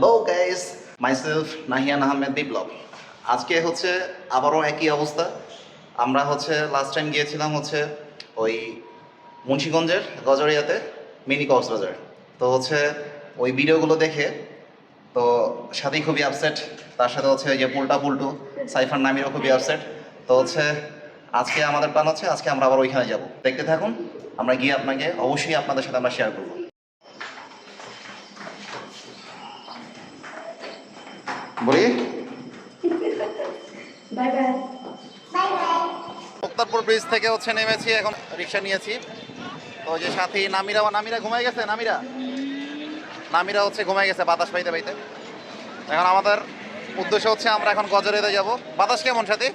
Hello guys, myself Nahiyan Ahmed Biplob. আজকে হচ্ছে আবারও একই অবস্থা। আমরা হচ্ছে লাস্ট টাইম গিয়েছিলাম হচ্ছে ওই মুন্সিগঞ্জের গজরিয়াতে মিনি কক্সবাজার। তো হচ্ছে ওই ভিডিওগুলো দেখে তো সাথেই খুবই আপসেট, তার সাথে হচ্ছে ওই যে পুলটা পুলটু সাইফার নামিরও খুবই আপসেট। তো হচ্ছে আজকে আমাদের প্ল্যান হচ্ছে আজকে আমরা আবার ওইখানে যাব। দেখতে থাকুন, আমরা গিয়ে আপনাকে অবশ্যই আপনাদের সাথে আমরা শেয়ার করবো। বলি বাই বাই। মুক্তারপুর ব্রিজ থেকে হচ্ছে নেমেছি, এখন রিক্সা নিয়েছি। তো যে সাথী নামিরা ঘুমাই গেছে। নামিরা হচ্ছে ঘুমাই গেছে বাতাস পাইতে পাইতে। এখন আমাদের উদ্দেশ্য হচ্ছে আমরা এখন গজরেতে যাব। বাতাস কেমন সাথী?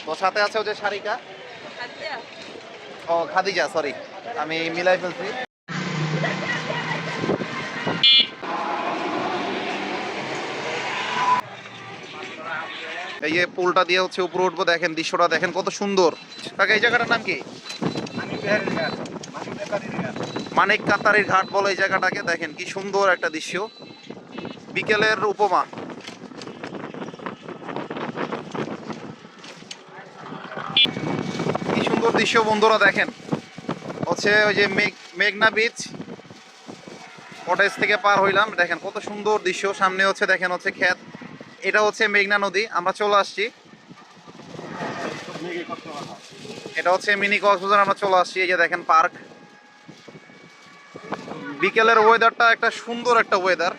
তো সাথে আছে হচ্ছে সারিকা, ও খাদিজা, সরি আমি মিলাই ফেলছি। এই যে পুলটা দিয়ে হচ্ছে উপরে উঠবো, দেখেন দৃশ্যটা দেখেন কত সুন্দর। কাকা এই জায়গাটার নাম কি? মানিক কাতারির ঘাট বলে এই জায়গাটাকে। দেখেন কি সুন্দর একটা দৃশ্য, বিকেলের উপমা। কি সুন্দর দৃশ্য বন্ধুরা, দেখেন হচ্ছে ওই যে মেঘনা বিচ কটেজ থেকে পার হইলাম, দেখেন কত সুন্দর দৃশ্য। সামনে হচ্ছে দেখেন হচ্ছে ক্ষেত, এটা হচ্ছে মেঘনা নদী। আমরা চলে আসছি, এটা হচ্ছে মিনি কক্সবাজার, আমরা চলে আসছি। এই যে দেখেন পার্ক, বিকেলের ওয়েদারটা একটা সুন্দর একটা ওয়েদার।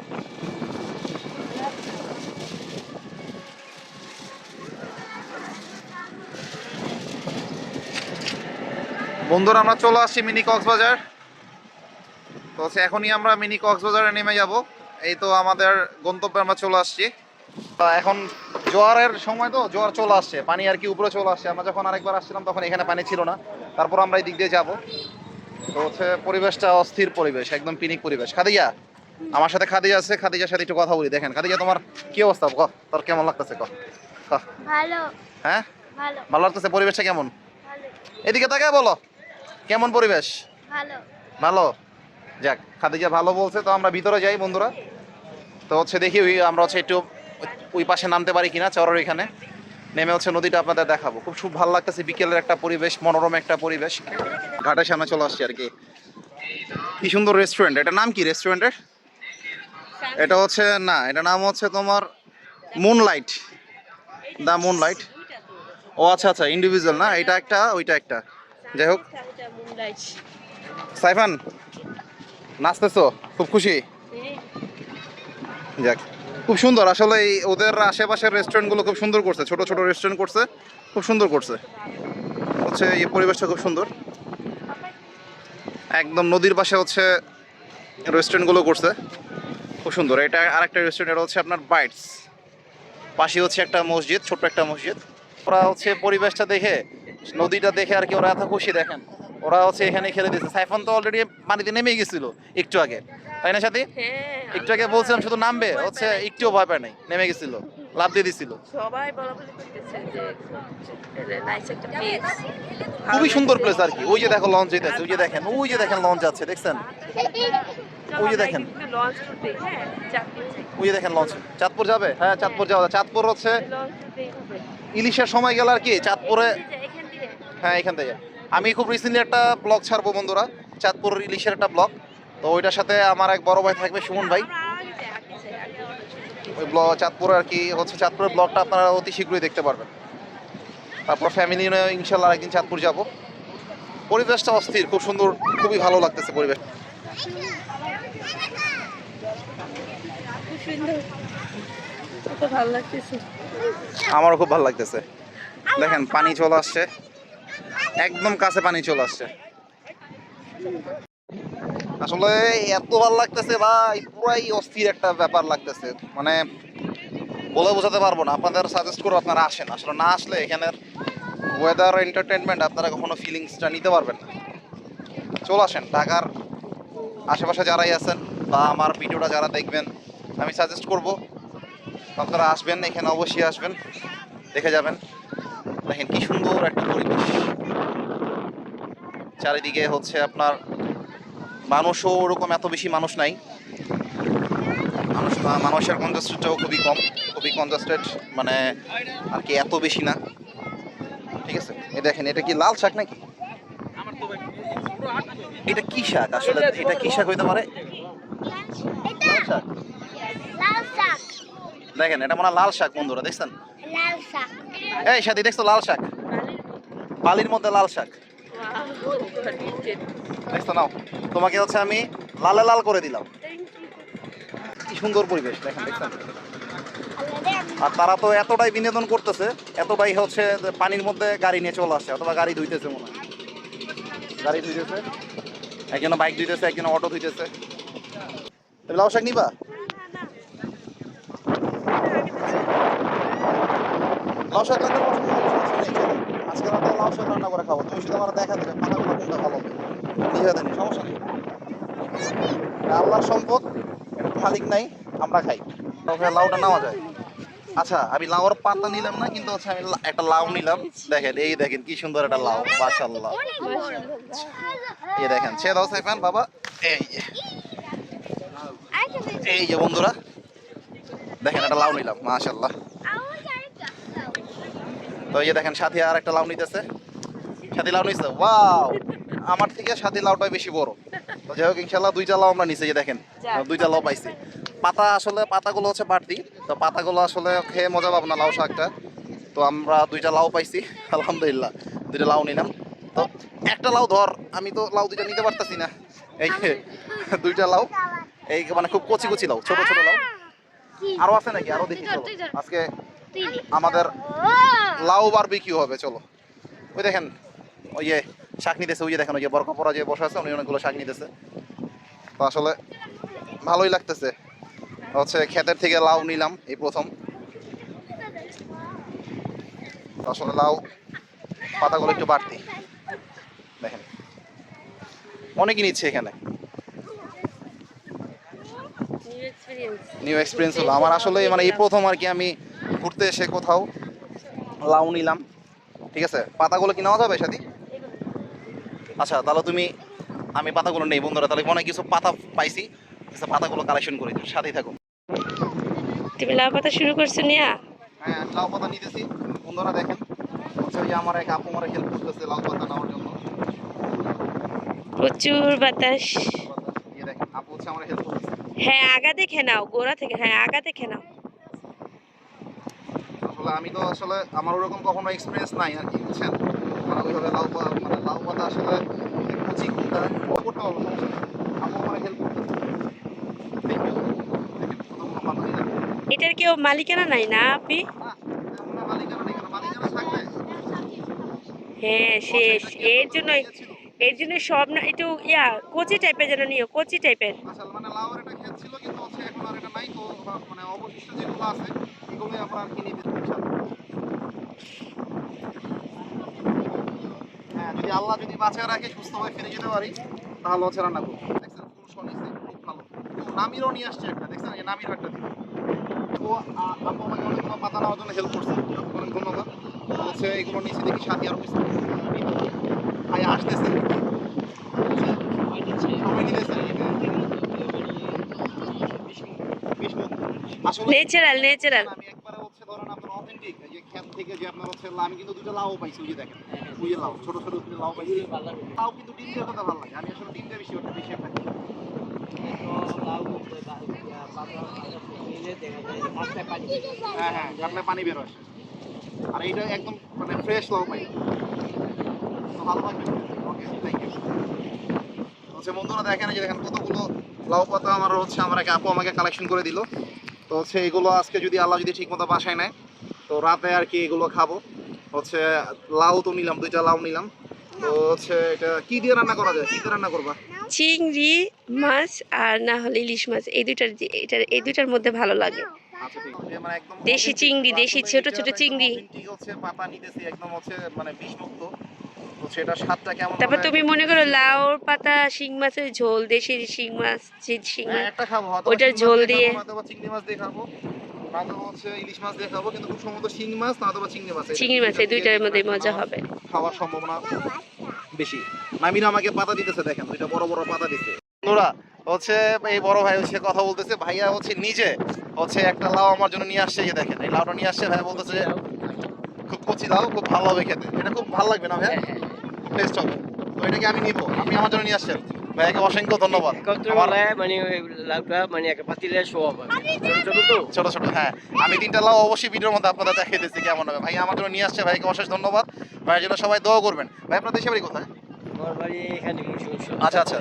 বন্ধুরা আমরা চলে আসছি মিনি কক্সবাজার। তো হচ্ছে এখনই আমরা মিনি কক্সবাজারে নেমে যাব। এই তো আমাদের গন্তব্যে আমরা চলে আসছি। এখন জোয়ারের সময়, তো জোয়ার চলে আসছে, পানি আর কি উপরে চলে আসছে। আমরা যখন আরেকবার আসছিলাম তখন এখানে পানি ছিল না, তারপর আমরা এই দিক দিয়ে যাব। তো হচ্ছে পরিবেশটা অস্থির পরিবেশ, একদম পিকনিক পরিবেশ। খাদিজা আমার সাথে, খাদিজা আছে, খাদিজার সাথে একটু কথা বলি। দেখেন খাদিজা, তোমার কি অবস্থা? তোর কেমন লাগতেছে? ভালো। হ্যাঁ ভালো। ভালো লাগতেছে। পরিবেশটা কেমন? ভালো। এদিকে তাকায় বলো, কেমন পরিবেশ? ভালো। ভালো। যাক, খাদিজা ভালো বলছে। তো আমরা ভিতরে যাই বন্ধুরা। তো হচ্ছে দেখি আমরা হচ্ছে একটু ওই পাশে নামতে পারি কিনা, চরের এখানে নেমে হচ্ছে নদীটা আপনাদের দেখাবো। খুব ভালো লাগতেছে, বিকেলের একটা পরিবেশ, মনোরম একটা পরিবেশ। ঘাটের সামনে চলে আসছি আর কি। কি সুন্দর রেস্টুরেন্ট, এটা নাম কি রেস্টুরেন্টের? এটা হচ্ছে না, এটা নাম হচ্ছে তোমার মুনলাইট, দ্য মুনলাইট। ও আচ্ছা আচ্ছা, ইন্ডিভিজুয়াল না, এটা একটা ওইটা একটা। যাই হোক, সাইফান নাচতেছো, খুব খুশি? যাক, খুব সুন্দর আসলে। এই ওদের আশেপাশের রেস্টুরেন্টগুলো খুব সুন্দর করছে, ছোট ছোট রেস্টুরেন্ট করছে, খুব সুন্দর করছে হচ্ছে। এই পরিবেশটা খুব সুন্দর, একদম নদীর পাশে হচ্ছে রেস্টুরেন্টগুলো করছে, খুব সুন্দর। এটা আরেকটা রেস্টুরেন্ট, এটা হচ্ছে আপনার বাইটস, পাশে হচ্ছে একটা মসজিদ, ছোট্ট একটা মসজিদ। ওরা হচ্ছে পরিবেশটা দেখে, নদীটা দেখে আর কি ওরা এত খুশি। দেখেন ওরা হচ্ছে এখানে খেলে দিচ্ছে। সাইফান তো অলরেডি পানিতে নেমে গেছিল একটু আগে, তাই না সাথী? একটু আগে বলছিলাম শুধু নামবে, হচ্ছে একটুও ভয় পায় নাই, নেমে গেছিল, লাফ দিয়ে দিছিল। সবাই বলাবলি করতেছে যে নাইস একটা প্লেস, খুবই সুন্দর প্লেস আর কি। ওই যে দেখো লঞ্চ যেতেছে, ওই যে দেখেন, ওই যে দেখেন লঞ্চ যাচ্ছে, দেখছেন? ওই যে দেখেন, লঞ্চ টুরতে। হ্যাঁ, চাঁদপুর যাই। ওই যে দেখেন লঞ্চ। চাঁদপুর যাবে? হ্যাঁ চাঁদপুর যাওয়া যায়। চাঁদপুর হচ্ছে লঞ্চ টুরতেই হবে। ইলিশের সময় গেলে আর কি চাঁদপুরে। এখান থেকে হ্যাঁ এখান থেকে আমি খুব রিসেন্টলি একটা ব্লগ ছাড়বো বন্ধুরা, চাঁদপুর ইলিশের একটা ব্লগ। তো ওইটার সাথে আমার এক বড় ভাই থাকবে, সুমন ভাই। ওই চাঁদপুর আর কি হচ্ছে, চাঁদপুরের ব্লগটা আপনারা অতি শীঘ্রই দেখতে পারবেন। তারপর ফ্যামিলি নিয়ে ইনশাল্লাহ একদিন চাঁদপুর যাব। পরিবেশটা অস্থির, খুব সুন্দর, খুবই ভালো লাগতেছে পরিবেশ। খুব সুন্দর, কত ভালো লাগতেছে। আমারও খুব ভালো লাগতেছে। দেখেন পানি চলে আসছে, একদম কাছে পানি চলে আসছে। আসলে এত ভালো লাগতেছে ভাই, পুরাই অস্থির একটা ব্যাপার লাগতেছে, মানে বলে বোঝাতে পারবো না। আপনাদের সাজেস্ট করবো আপনারা আসেন, আসলে না আসলে এখানের ওয়েদার এন্টারটেনমেন্ট আপনারা কখনো ফিলিংসটা নিতে পারবেন না। চলে আসেন, ঢাকার আশেপাশে যারাই আছেন বা আমার ভিডিওটা যারা দেখবেন, আমি সাজেস্ট করব আপনারা আসবেন, এখানে অবশ্যই আসবেন, দেখে যাবেন। দেখেন কি সুন্দর একটা পরিবেশ, চারিদিকে হচ্ছে আপনার মানুষও ওরকম এত বেশি মানুষ নাই, মানুষের কনজাস্টেডটাও খুবই কনজাস্টেড, মানে আর কি এত বেশি না। ঠিক আছে, এই দেখেন এটা কি লাল শাক নাকি? এটা কি শাক আসলে? এটা কি শাক হইতে পারে? লাল শাক। লাল শাক দেখেন এটা মনে হয় লাল শাক বন্ধুরা, দেখছেন? লাল শাক এই সাথী দেখছো লাল শাক? বালির মধ্যে লাল শাক দেখছো? নাও, তোমাকে হচ্ছে আমি লালে লাল করে দিলাম। কি সুন্দর পরিবেশ দেখেন, দেখছেন? আর তারা তো এতটাই বিনোদন করতেছে, এতটাই হচ্ছে যে পানির মধ্যে গাড়ি নিয়ে চলে আসছে, অথবা গাড়ি ধুইতেছে মনে হয়। গাড়ি ধুইতেছে, একজন বাইক ধুইতেছে, একজন অটো ধুইতেছে। তুমি লাউ শাক নিবা? লাউ শাক রান্না করার সমস্যা নেই, চলো আজকে রাতে লাউ শাক রান্না করে খাবো। তুমি শুধু আমার দেখা দেবে পাতাগুলো কোনটা ভালো হবে, নিজে দেনি, সমস্যা নেই। আল্লাহর সম্পদ, এটা মালিক নাই, আমরা খাই। তবে লাউটা নেওয়া যায়। আচ্ছা, আমি লাউর পাতা নিলাম না, কিন্তু হচ্ছে আমি একটা লাউ নিলাম। দেখেন, এই দেখেন কি সুন্দর একটা লাউ, মাশাআল্লাহ। এই দেখেন, ছে দাও সাইফান বাবা। এই যে, এই যে বন্ধুরা দেখেন একটা লাউ নিলাম, মাশাআল্লাহ। তো এই যে দেখেন সাথী আর একটা লাউ নিতেছে। সাথী লাউ নিচ্ছে, ওয়াও! আমার থেকে সাথী লাউটাই বেশি বড়। তো যাই হোক, ইনশাল্লাহ দুইটা লাউ আমরা নিচে, দেখেন দুইটা লাউ পাইছি। পাতা আসলে পাতাগুলো হচ্ছে বাড়তি, তো পাতাগুলো আসলে খেয়ে মজা পাবো না লাউ শাকটা। তো আমরা দুইটা লাউ পাইছি, আলহামদুলিল্লাহ। দুইটা লাউ নিলাম। তো একটা লাউ ধর, আমি তো লাউ দুইটা নিতে পারতাছি না। এই যে দুইটা লাউ, এই মানে খুব কচি কচি লাউ, ছোট ছোট লাউ। আরো আছে নাকি? আরো দেখি চলো। আজকে আমাদের লাউ বারবিকিউ হবে, চলো। ওই দেখেন, ওই যে শাক নিতেছে, ওই যে দেখেন ওই যে বরকা পরা যে বসে আছে, উনি অনেকগুলো শাক নিতেছে। তো আসলে ভালোই লাগতেছে, হচ্ছে ক্ষেতের থেকে লাউ নিলাম এই প্রথম। তো আসলে লাউ পাতাগুলো একটু বাড়তি, দেখেন অনেকই নিচ্ছে এখানে। নিউ এক্সপিরিয়েন্স হলো আমার আসলে, মানে এই প্রথম আর কি আমি ঘুরতে এসে কোথাও লাউ নিলাম। ঠিক আছে, পাতাগুলো কি নেওয়া যাবে সাথী? আচ্ছা তাহলে তুমি, আমি পাতাগুলো নেই বন্ধুরা, তাহলে অনেক কিছু পাতা পাইছি, কিছু পাতাগুলো কালেকশন করে দিই, সাথেই থাকো। তুমি লাউ পাতা শুরু করছো নিয়া? হ্যাঁ, লাউ পাতা নিতেছি বন্ধুরা, দেখেন হচ্ছে ওই যে আমার এক আপু আমার হেল্প করতেছে লাউ পাতা নেওয়ার জন্য। প্রচুর বাতাস। এই দেখেন আপু হচ্ছে আমার হেল্প করতেছে। হ্যাঁ, আগা দেখে নাও, গোড়া থেকে, হ্যাঁ আগা দেখে নাও। আসলে আমি তো আসলে আমার ওরকম কখনো এক্সপিরিয়েন্স নাই আর কি, বুঝছেন? মানে ওইভাবে লাউ পাতা, মানে লাউ পাতা আসলে কুচি কোনটা করতে পারবো, সমস্যা নেই। আপু আমার হেল্প করতেছে। Thank you. দেখেন কতগুলো পাতা নিলাম। এটার কেউ মালিকানা নাই না আপি? না, তেমন না, মালিকানা নেই, কেন মালিকানা থাকবে? হ্যাঁ ও, শেষ। এটা কি এর আপনার জন্য, ইয়ে ছিল? এর জন্য সব না, একটু কচি টাইপের যেন নিও, কচি টাইপের। আসলে মানে লাউয়ের একটা ক্ষেত ছিল, কিন্তু হচ্ছে এখন আর এটা নাই, তো মানে অবশিষ্ট যেগুলো আছে এগুলোই আমরা আর কি নিতে ইনশাআল্লাহ। হ্যাঁ, যদি আল্লাহ যদি বাঁচিয়ে রাখে, সুস্থভাবে ফিরে যেতে পারি, তাহলে হচ্ছে রান্না করবো। দেখছেন পুরুষ নিচ্ছে, খুব ভালো। ও নামিরও নিয়ে আসছে একটা, দেখছেন এই নামিরও একটা দিন। ও আপু আমাকে অনেকগুলো পাতা নেওয়ার জন্য হেল্প করছে, অনেক ধন্যবাদ। তো হচ্ছে এগুলো নিচে দেখি সাথী আরো কিছু ভাই আসতেছে, সবাই নিতেছে। আসলে ন্যাচারাল ন্যাচারাল। আমি একবারে হচ্ছে ধরেন আপনার অথেন্টিক এই যে ক্ষেত থেকে যে আপনার হচ্ছে আমি কিন্তু দুটো লাউ পাইছি, ওই যে দেখেন ওই যে লাউ, ছোট ছোট দুটো লাউ পাইছি। লাউ কিন্তু ডিম দিয়ে কথা ভালো লাগে, আমি আসলে ডিমটা বেশি বেশি একটা খাই। হ্যাঁ হ্যাঁ, ঘাটলে পানি বের আসে। আর এইটা একদম মানে ফ্রেশ লাউ পাই। তো ভালো থাকবেন, ওকে থ্যাংক ইউ। হচ্ছে বন্ধুরা দেখেন, এই যে দেখেন কতগুলো লাউ পাতা আমার হচ্ছে আমার এক আপু আমাকে কালেকশন করে দিল। তো হচ্ছে এগুলো আজকে যদি আল্লাহ যদি ঠিক মতো বাসায় নেয়, তো রাতে আর কি এগুলো খাবো। হচ্ছে লাউ তো নিলাম, দুইটা লাউ নিলাম। তো হচ্ছে এটা কি দিয়ে রান্না করা যায়, কি দিয়ে রান্না করবা? চিংড়ি মাছ আর না হলে ইলিশ মাছ, এই দুইটার এই দুইটার মধ্যে ভালো লাগে। আচ্ছা ঠিক আছে, মানে একদম দেশি authentic, চিংড়ি, তো দেশি আসলে ছোট এটা ছোট একদম চিংড়ি। authentic হচ্ছে পাতা নিতেছি, একদম হচ্ছে মানে বিষমুক্ত। তো সেটা স্বাদটা কেমন তারপর হবে তুমি একদম মনে করো টেস্টি হবে। লাউর পাতা শিং মাছের ঝোল, দেশি শিং মাছ, শিং হ্যাঁ, মাছ, একটা খাবো, হয়তো ওইটার শিং মাছ ঝোল দিয়ে খাবো, দিয়ে। নয়তো বা চিংড়ি মাছ দিয়ে খাবো, নয়তো হচ্ছে ইলিশ মাছ দিয়ে খাবো, কিন্তু খুব সম্ভবত শিং মাছ নয়তো বা চিংড়ি মাছ, এটা চিংড়ি মাছ, দুইটার এই থেকে দুইটার যে কোনো মধ্যে একটা মজা নেওয়ার হবে। খাওয়ার সম্ভাবনা বেশি। নামিরা আমাকে পাতা দিতেছে, দেখেন দুইটা বড় বড় পাতা দিচ্ছে। বন্ধুরা হচ্ছে এই বড় ভাই হচ্ছে কথা বলতেছে, ভাইয়া হচ্ছে নিজে হচ্ছে একটা লাউ আমার জন্য নিয়ে আসছে, এই যে দেখেন এই লাউটা নিয়ে আসছে, ভাই বলতেছে যে খুব কচি লাউ, খুব ভালো হবে খেতে, এটা খুব ভালো লাগবে না ভাই, টেস্ট হবে। তো এটাকে আমি নিব, আপনি আমার জন্য নিয়ে আসছেন, ভাইয়াকে অসংখ্য ধন্যবাদ। একত্রে আমার বলে মানে ওই লাউটা মানে একটা পাতিলে শোয়া পাবে ছোট ছোট তো। ছোট ছোট, হ্যাঁ আমি 3টা লাউ অবশ্যই ভিডিওর মধ্যে আপনাদের দেখিয়ে দিচ্ছি কেমন হবে। ভাই আমার জন্য নিয়ে আসছে, ভাইকে অশেষ ধন্যবাদ। ভাইয়ের জন্য সবাই দোয়া করবেন। ভাই আপনার দেশে বাড়ি কোথায়? আমার বাড়ি এখানে মুন্সিগঞ্জ। আচ্ছা আচ্ছা,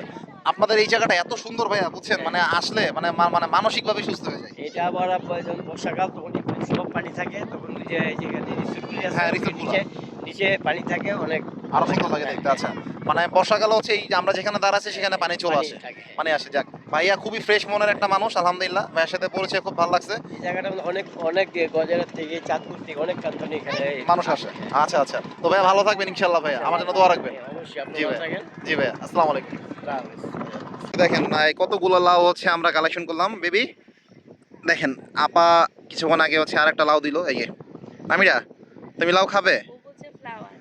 আপনাদের এই জায়গাটা এত সুন্দর ভাইয়া, বুঝছেন মানে আসলে মানে মানে মানসিকভাবে সুস্থ হয়ে যায়। এটা আবার আপনার যখন বর্ষাকাল তখন একটু সব পানি থাকে, তখন ওই যে যেখানে রিসোর্টগুলি আছে হ্যাঁ, ওই রিসোর্টগুলো। নিচে নিচে পানি থাকে অনেক। আরো সুন্দর লাগে দেখতে। আচ্ছা, মানে বর্ষাকালে হচ্ছে এই যে আমরা যেখানে দাঁড়াচ্ছি সেখানে পানি চলে পানি আসে, থাকে। পানি আসে। যাক, ভাইয়া খুবই ফ্রেশ মনের একটা মানুষ, আলহামদুলিল্লাহ। ভাইয়ের সাথে পরিচয় খুব ভালো লাগছে। এই জায়গাটা অনেক অনেক গজারের থেকে চাঁদপুর থেকে অনেক কোম্পানি এখানে মানুষ আসে। আচ্ছা আচ্ছা, তো ভাইয়া ভালো থাকবেন ইনশাল্লাহ, ভাইয়া আমার জন্য দোয়া রাখবেন। অবশ্যই আপনি জি ভালো ভাইয়া, থাকেন। জি ভাইয়া, আসসালামু আলাইকুম। আল্লাহ হাফেজ। দেখেন এই কতগুলো লাউ হচ্ছে আমরা কালেকশন করলাম বেবি। দেখেন আপা কিছুক্ষণ আগে হচ্ছে আরেকটা লাউ দিল, এই যে আমিরা, তুমি লাউ খাবে? ও বলছে ফ্লাওয়ার।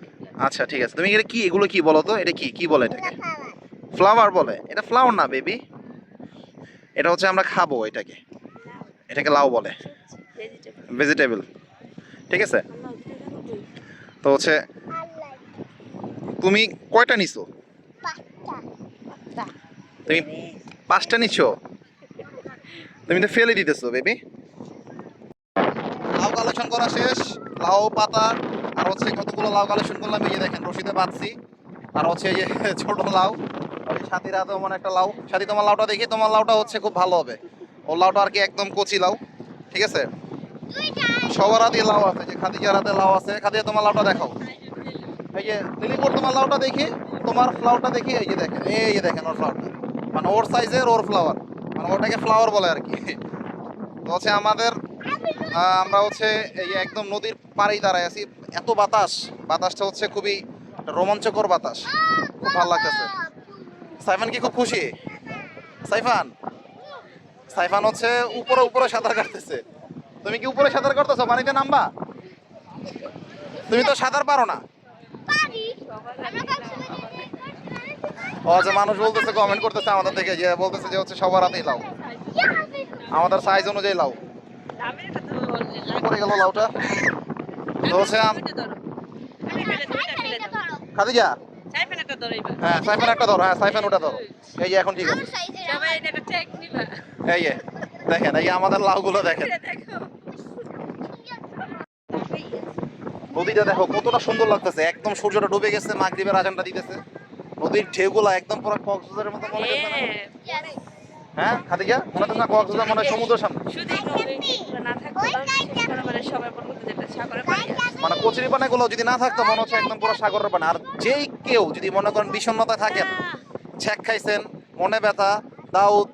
আচ্ছা ঠিক আছে, তুমি এটা কি, এগুলো কি বলো তো, এটা কি কি বলে এটাকে? ফ্লাওয়ার বলে? এটা ফ্লাওয়ার না বেবি, এটা হচ্ছে আমরা খাবো এটাকে, এটাকে লাউ বলে, ভেজিটেবল। ভেজিটেবল। ঠিক আছে, আল্লাহ দুটো দেখো কই? তো হচ্ছে তুমি কয়টা নিছো? আচ্ছা। তুমি 5টা নিছো? তুমি তো ফেলে দিতেছো বেবি। লাউ কালেকশন করা শেষ, লাউ পাতা আর হচ্ছে কতগুলো লাউ কালেকশন করলাম, এই যে দেখেন রশিদে বাঁধছি। আর হচ্ছে এই যে ছোট লাউ, ওই সাথীর হাতে মানে একটা লাউ। সাথী তোমার লাউটা দেখি, তোমার লাউটা হচ্ছে খুব ভালো হবে, ওর লাউটা আর কি একদম কচি লাউ। ঠিক আছে, সবার হাতে লাউ আছে, যে খাদিজার হাতে লাউ আছে। খাদিজা তোমার লাউটা দেখাও, এই যে লিলিপুর তোমার লাউটা দেখি, তোমার ফ্লাওয়ারটা দেখি, এই যে দেখেন, এই যে দেখেন ওর ফ্লাওয়ারটা, মানে ওর সাইজের ওর ফ্লাওয়ার, মানে ওটাকে ফ্লাওয়ার বলে আর কি। তো হচ্ছে আমাদের আমরা হচ্ছে এই একদম নদীর পাড়েই দাঁড়ায় আছি, এত বাতাস, বাতাসটা হচ্ছে খুবই রোমাঞ্চকর বাতাস, খুব ভালো লাগতেছে। সাইফান কি খুব খুশি? সাইফান, সাইফান হচ্ছে উপরে উপরে সাঁতার কাটতেছে। তুমি কি উপরে সাঁতার কাটতেছো, পানিতে নামবা? তুমি তো সাঁতার পারো না। ও আচ্ছা, মানুষ বলতেছে, কমেন্ট করতেছে আমাদের থেকে, যে বলতেছে যে হচ্ছে সবার হাতেই লাউ, আমাদের সাইজ অনুযায়ী লাউ। দামের কথা বললে পড়ে গেল লাউটা। তো হচ্ছে খাদিজা, সাইফান একটা ধরো এবার। হ্যাঁ সাইফান একটা ধরো, হ্যাঁ সাইফান ওটা ধরো, এই যে এখন ঠিক আছে। সবাই এটা একটা ট্যাগ নিবা। এই যে দেখেন, এই যে আমাদের লাউগুলো দেখেন, এটা দেখো। নদীটা দেখো কতটা সুন্দর লাগতেছে, একদম সূর্যটা ডুবে গেছে, মাগরিবের আজানটা দিতেছে, নদীর ঢেউগুলো একদম পুরো কক্সবাজারের মতো মনে হচ্ছে না? হ্যাঁ, হ্যাঁ খাদিজা, মনে হচ্ছে না কক্সবাজার মানে সমুদ্রের সামনে? শুধু এই নদীগুলো না থাকতো তাহলে বিশেষ করে মানে সবার পরবর্তী যেটা সাগরে পানি আসে। মানে কচুরি পানাগুলো যদি না থাকতো মনে হচ্ছে একদম পুরো সাগরের পানি। আর যেই কেউ যদি মনে করেন বিষণ্ণতা থাকেন, ছ্যাক খাইছেন, মনে ব্যথা, দাউদ,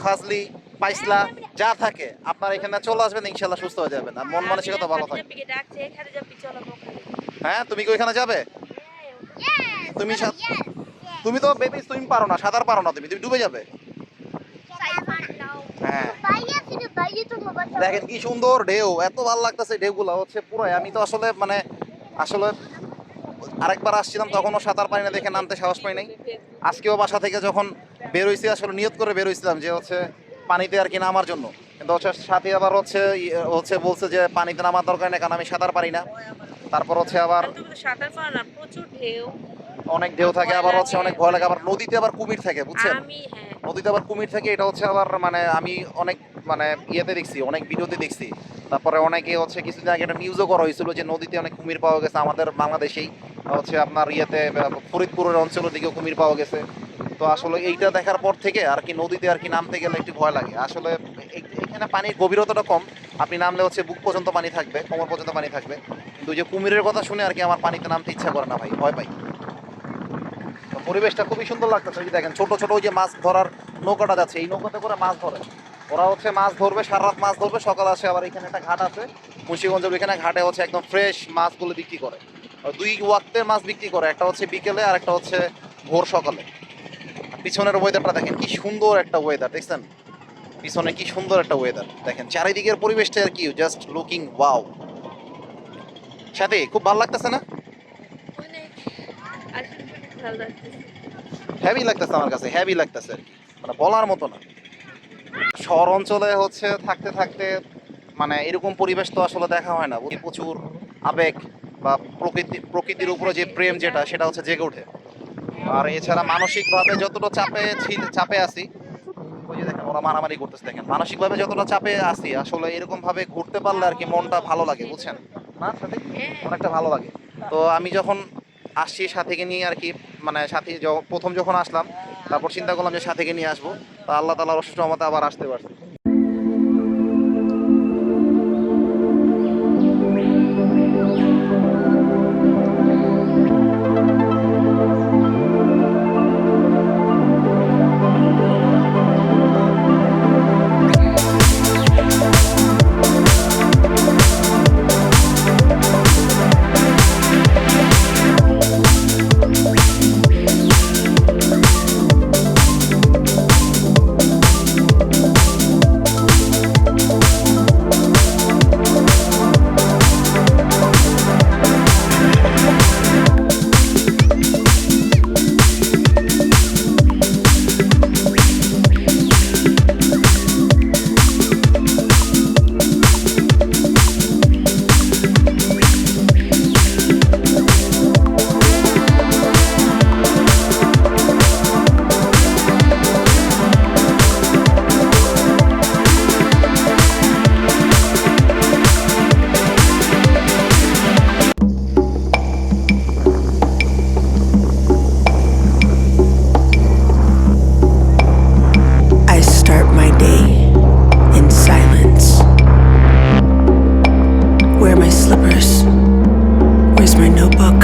খাজলি, পাইসলা যা থাকে, আপনার এখানে চলে আসবেন, ইনশাল্লাহ সুস্থ হয়ে যাবেন আর মন মানসিকতা ভালো থাকবে। খাদিজাকে ডাকছে, খাদিজা চলো ওখানে। হ্যাঁ, তুমি কি ওইখানে যাবে? তুমি তুমি তো বেবি সুইম পারো না, সাঁতার পারো না, তুমি তুমি ডুবে যাবে। হ্যাঁ, দেখেন কি সুন্দর ঢেউ, এত ভালো লাগতেছে ঢেউগুলো হচ্ছে পুরো। আমি তো আসলে মানে আসলে আরেকবার আসছিলাম, তখনও সাঁতার পারি না দেখে নামতে সাহস পাই নাই। আজকেও বাসা থেকে যখন বের হইছি, আসলে নিয়ত করে বের হইছিলাম যে হচ্ছে পানিতে আর কি নামার জন্য, কিন্তু হচ্ছে সাথে আবার হচ্ছে হচ্ছে বলছে যে পানিতে নামার দরকার নেই, কারণ আমি সাঁতার পারি না। তারপর হচ্ছে আবার আর তুমি তো সাঁতার পারো না, প্রচুর ঢেউ। অনেক ঢেউ থাকে, আবার হচ্ছে অনেক ভয় লাগে, আবার নদীতে আবার কুমির থাকে, বুঝছেন? হ্যাঁ, নদীতে আবার কুমির থাকে, এটা হচ্ছে আবার মানে আমি অনেক মানে ইয়েতে দেখছি, অনেক ভিডিওতে দেখছি। তারপরে অনেকে হচ্ছে কিছুদিন আগে একটা নিউজও করা হয়েছিল যে নদীতে অনেক কুমির পাওয়া গেছে, আমাদের বাংলাদেশেই হচ্ছে আপনার ইয়েতে ফরিদপুরের অঞ্চলের দিকেও কুমির পাওয়া গেছে। তো আসলে এইটা দেখার পর থেকে আর কি নদীতে আর কি নামতে গেলে একটু ভয় লাগে। আসলে এখানে পানির গভীরতাটা কম, আপনি নামলে হচ্ছে বুক পর্যন্ত পানি থাকবে, কোমর পর্যন্ত পানি থাকবে, কিন্তু ওই যে কুমিরের কথা শুনে আর কি আমার পানিতে নামতে ইচ্ছা করে না ভাই, ভয় পাই। তো পরিবেশটা খুবই সুন্দর লাগতেছে, এই দেখেন ছোট ছোট ওই যে মাছ ধরার নৌকাটা যাচ্ছে, এই নৌকাতে করে মাছ ধরে ওরা, হচ্ছে মাছ ধরবে, সারা রাত মাছ ধরবে, সকাল আসে আবার এখানে একটা ঘাট আছে মুন্সিগঞ্জের, এখানে ঘাটে হচ্ছে একদম ফ্রেশ মাছগুলো বিক্রি করে। আর 2 ওয়াক্তের মাছ বিক্রি করে, একটা হচ্ছে বিকেলে আর একটা হচ্ছে ভোর সকালে। আর পিছনের ওয়েদারটা দেখেন কি সুন্দর একটা ওয়েদার, দেখছেন পিছনে কি সুন্দর একটা ওয়েদার, দেখেন চারিদিকের পরিবেশটা আর কি জাস্ট লুকিং ওয়াও। সাথে খুব ভালো লাগতেছে না? অনেক আসলে ভালো লাগতেছে। হেভি লাগতেছে আমার কাছে, হেভি লাগতেছে আর কি। মানে বলার মতো না। শহর অঞ্চলে হচ্ছে থাকতে থাকতে মানে এরকম পরিবেশ তো আসলে দেখা হয় না, প্রচুর আবেগ বা প্রকৃতির উপরে যে প্রেম যেটা সেটা হচ্ছে জেগে ওঠে। আর এছাড়া মানসিকভাবে যতটা চাপে আছি, ওই যে দেখেন ওরা মারামারি করতেছে, দেখেন মানসিকভাবে যতটা চাপে আছি আসলে এরকম ভাবে ঘুরতে পারলে আর কি মনটা ভালো লাগে, বুঝছেন না সাথে, অনেকটা ভালো লাগে। তো আমি যখন আসছি সাথীকে নিয়ে আর কি, মানে সাথী প্রথম যখন আসলাম তারপর চিন্তা করলাম যে সাথীকে নিয়ে আসবো, তা আল্লাহ তাআলার অশেষ রহমতে আবার আসতে পারছি। I start my day in silence. Where are my slippers? Where's my notebook?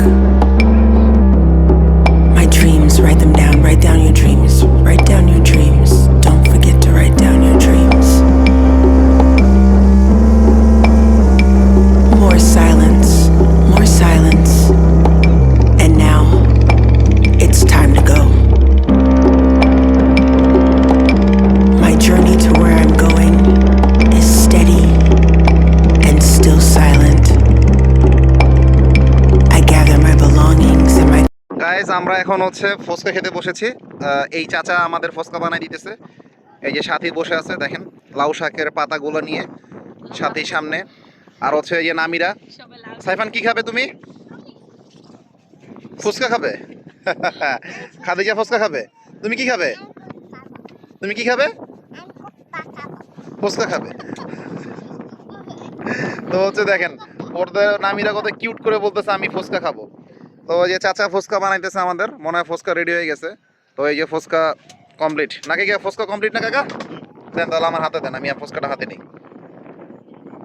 My dreams, write them down. Write down your dreams. Write down your dreams. Don't forget to write down your dreams. More silence. More silence. And now, it's time to go. My journey to where I'm going is steady and still silent. I gather my belongings and my guys আমরা এখন হচ্ছে ফুচকা খেতে বসেছি। এই চাচা আমাদের ফুচকা বানাই দিতেছে। এই যে সাথী বসে আছে দেখেন, লাউ শাকের পাতাগুলো নিয়ে সাথীর সামনে। আর হচ্ছে এই যে নামিরা। সাইফান কি খাবে তুমি? ফুচকা খাবে? খাদিজা ফুচকা খাবে? তুমি কি খাবে? তুমি কি খাবে? ফুচকা খাবে। তো হচ্ছে দেখেন ওদের নামিরা কত কিউট করে বলতেছে আমি ফুচকা খাবো। তো ওই যে চাচা ফুচকা বানাইতেছে আমাদের, মনে হয় ফুচকা রেডি হয়ে গেছে। তো এই যে ফুচকা কমপ্লিট নাকি, ফুচকা কমপ্লিট না কাকা? দেন তাহলে আমার হাতে দেন, আমি আর ফুচকাটা হাতে নিই।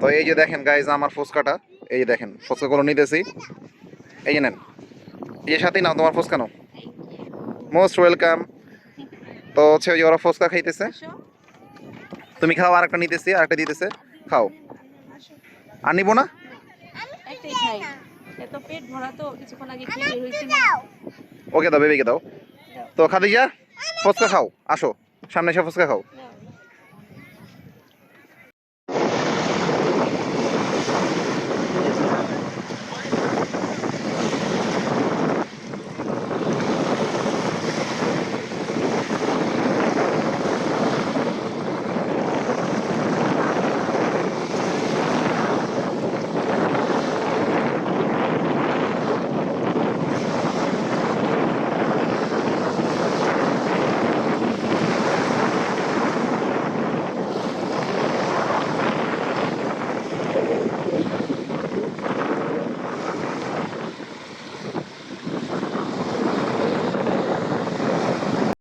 তো এই যে দেখেন গাইজ আমার ফুচকাটা, এই যে দেখেন ফুচকাগুলো নিতেছি, এই যে নেন, এই যে সাথেই নাও তোমার ফুচকা নাও, মোস্ট ওয়েলকাম। তো হচ্ছে ওই যে ওরা ফুচকা খাইতেছে, তুমি খাও, আর একটা নিতেছি, আর একটা দিতেছে, খাও। আর নিবো না? একটাই খাই, এত পেট ভরা তো কিছুক্ষণ আগে খেয়ে বের হইছি না। ওকে দাও, বেবিকে দাও। তো খাদিজা ফুচকা খাও, আসো সামনে এসে ফুচকা খাও।